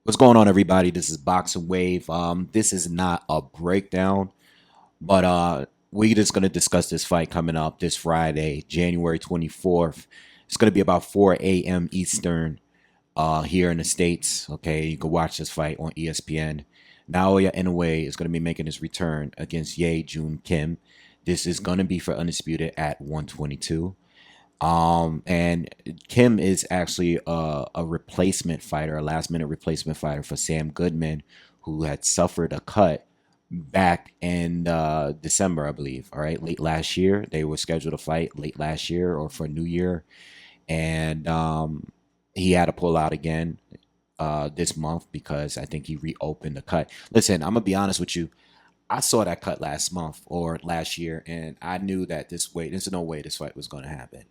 What's going on, everybody? This is Boxingwave. This is not a breakdown, but we're just gonna discuss this fight coming up this Friday, January 24th. It's gonna be about 4 a.m. Eastern, here in the States. Okay, you can watch this fight on ESPN. Naoya Inoue is gonna be making his return against Joon Kim. This is gonna be for undisputed at 122. And Kim is actually a replacement fighter, a last minute replacement fighter for Sam Goodman, who had suffered a cut back in December, I believe. All right, late last year. They were scheduled to fight late last year or for New Year. And he had to pull out again this month because I think he reopened the cut. Listen, I'm going to be honest with you. I saw that cut last month or last year, and I knew that there's no way this fight was going to happen.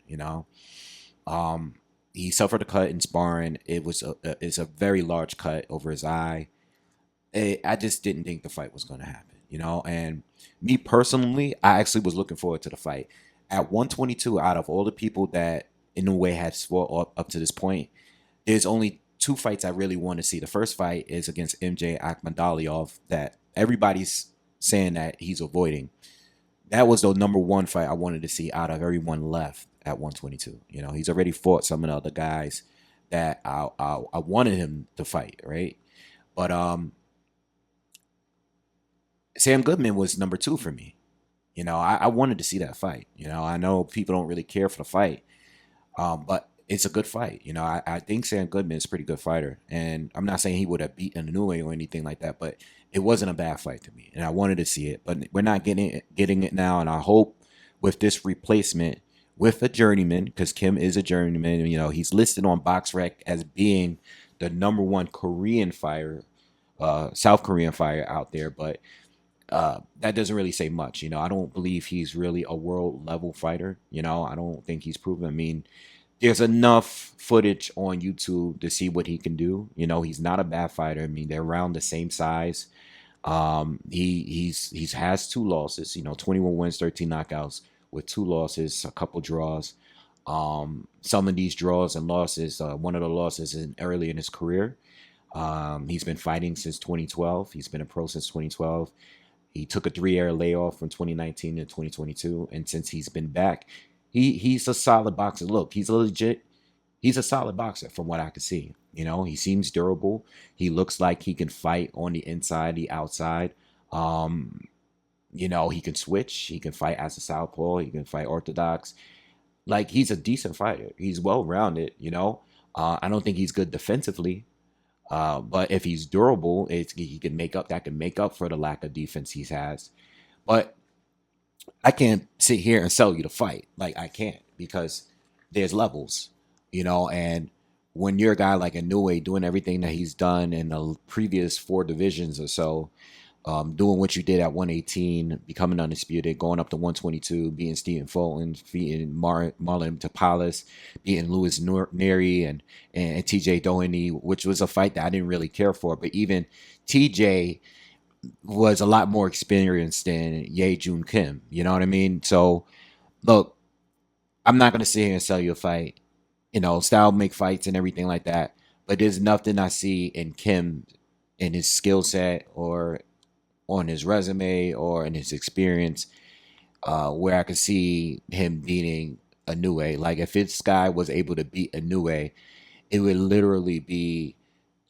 Um, he suffered a cut in sparring. It's a very large cut over his eye. I just didn't think the fight was going to happen. And me personally, I actually was looking forward to the fight. At 122, out of all the people that in a way have fought up to this point, there's only two fights I really want to see. The first fight is against MJ Akhmadaliev that everybody's saying that he's avoiding. That was the number one fight I wanted to see out of everyone left at 122. He's already fought some of the other guys that I wanted him to fight, right? But Sam Goodman was number two for me. I wanted to see that fight. I know people don't really care for the fight, but it's a good fight. I think Sam Goodman is a pretty good fighter. And I'm not saying he would have beaten Inoue or anything like that, but it wasn't a bad fight to me. And I wanted to see it. But we're not getting it now. And I hope with this replacement with a journeyman, because Kim is a journeyman, he's listed on BoxRec as being the number one Korean fighter, South Korean fighter out there. But that doesn't really say much. I don't believe he's really a world level fighter. I don't think he's proven. I mean, there's enough footage on YouTube to see what he can do. He's not a bad fighter. I mean, they're around the same size. He's has two losses. 21 wins, 13 knockouts with two losses, a couple draws. Some of these draws and losses, one of the losses in early in his career. He's been fighting since 2012. He's been a pro since 2012. He took a 3-year layoff from 2019 to 2022, and since he's been back, he's a solid boxer. Look, he's a solid boxer from what I can see. He seems durable. He looks like he can fight on the inside, the outside. He can switch. He can fight as a southpaw. He can fight orthodox. Like, he's a decent fighter. He's well rounded. I don't think he's good defensively. But if he's durable, he can make up. That can make up for the lack of defense he has. But I can't sit here and sell you the fight. Like, I can't, because there's levels, and when you're a guy like Inoue doing everything that he's done in the previous four divisions or so, doing what you did at 118, becoming undisputed, going up to 122, beating Stephen Fulton, beating Marlon Tapales, beating Louis Neri and TJ Doheny, which was a fight that I didn't really care for. But even TJ was a lot more experienced than Joon Kim. You know what I mean? So, look, I'm not going to sit here and sell you a fight. Style make fights and everything like that. But there's nothing I see in Kim, in his skill set or on his resume or in his experience, where I could see him beating Inoue. Like, if this guy was able to beat Inoue, it would literally be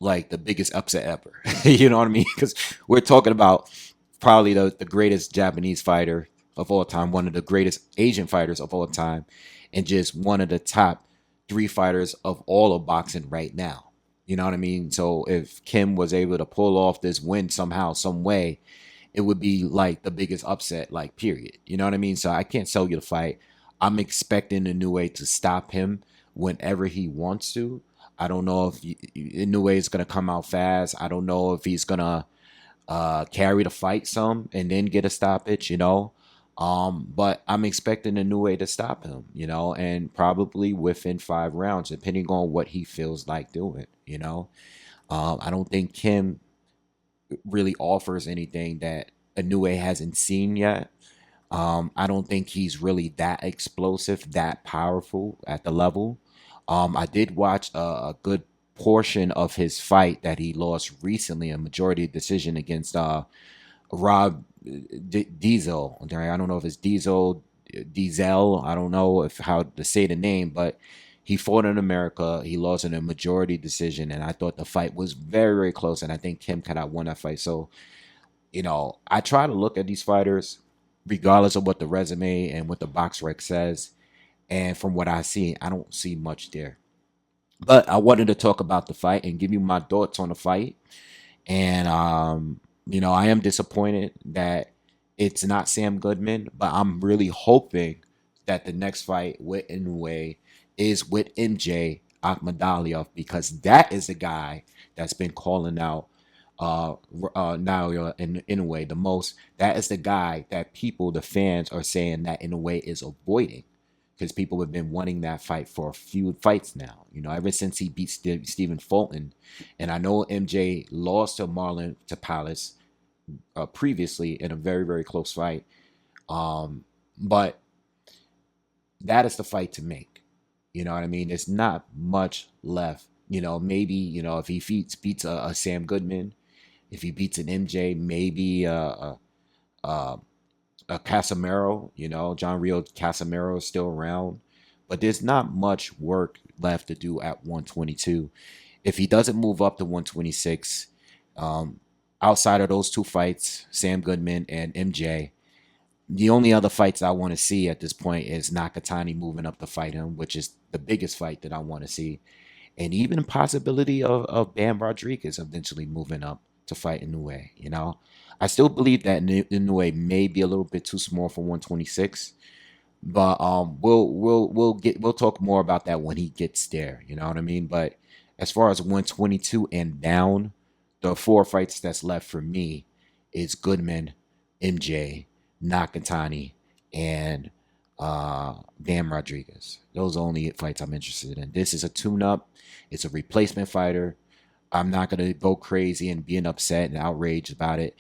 like the biggest upset ever. You know what I mean? Because we're talking about probably the greatest Japanese fighter of all time, one of the greatest Asian fighters of all time, and just one of the top three fighters of all of boxing right now. You know what I mean? So if Kim was able to pull off this win somehow, some way, it would be like the biggest upset, like, period. You know what I mean? So I can't sell you the fight. I'm expecting Inoue to stop him whenever he wants to. I don't know if Inoue is going to come out fast. I don't know if he's going to carry the fight some and then get a stoppage. But I'm expecting Inoue to stop him, and probably within 5 rounds, depending on what he feels like doing. I don't think Kim really offers anything that Inoue hasn't seen yet. I don't think he's really that explosive, that powerful at the level. I did watch a good portion of his fight that he lost recently, a majority decision against Rob Diesel. I don't know if it's Diesel. I don't know if how to say the name, but he fought in America. He lost in a majority decision, and I thought the fight was very, very close. And I think Kim could have won that fight. So, I try to look at these fighters, regardless of what the resume and what the box rec says. And from what I see, I don't see much there. But I wanted to talk about the fight and give you my thoughts on the fight. And I am disappointed that it's not Sam Goodman, but I'm really hoping that the next fight with Inoue is with MJ Akhmadaliev, because that is the guy that's been calling out Naoya Inoue the most. That is the guy that people, the fans, are saying that Inoue is avoiding, because people have been wanting that fight for a few fights now. Ever since he beat Stephen Fulton. And I know MJ lost to Marlon to Palace previously in a very, very close fight. But that is the fight to make. You know what I mean? There's not much left. Maybe, if he beats a Sam Goodman, if he beats an MJ, maybe a Casemiro, John Rio Casemiro is still around, but there's not much work left to do at 122. If he doesn't move up to 126, outside of those two fights, Sam Goodman and MJ, the only other fights I want to see at this point is Nakatani moving up to fight him, which is the biggest fight that I want to see. And even the possibility of Bam Rodriguez eventually moving up to fight Inoue. I still believe that Inoue may be a little bit too small for 126, but we'll talk more about that when he gets there. You know what I mean? But as far as 122 and down, the four fights that's left for me is Goodman, MJ, Nakatani, and Bam Rodriguez. Those are the only fights I'm interested in. This is a tune-up. It's a replacement fighter. I'm not gonna go crazy and being upset and outraged about it.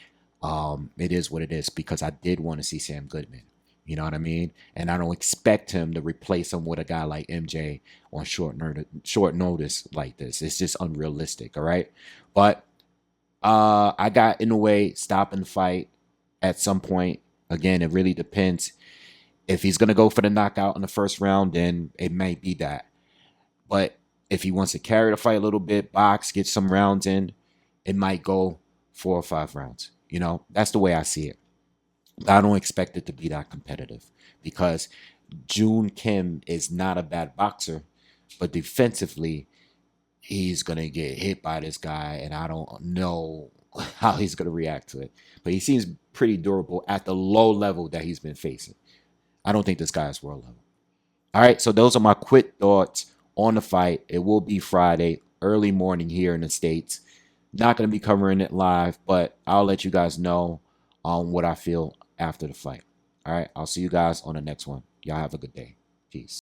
It is what it is, because I did want to see Sam Goodman. You know what I mean? And I don't expect him to replace him with a guy like MJ on short notice like this. It's just unrealistic. All right, but I got in a way stopping the fight at some point. Again, it really depends. If he's gonna go for the knockout in the first round, then it may be that. But if he wants to carry the fight a little bit, box, get some rounds in, it might go 4 or 5 rounds. That's the way I see it. I don't expect it to be that competitive, because Joon Kim is not a bad boxer, but defensively, he's going to get hit by this guy, and I don't know how he's going to react to it. But he seems pretty durable at the low level that he's been facing. I don't think this guy is world level. All right, so those are my quick thoughts on the fight. It will be Friday, early morning here in the States. Not going to be covering it live, but I'll let you guys know on what I feel after the fight. All right, I'll see you guys on the next one. Y'all have a good day. Peace.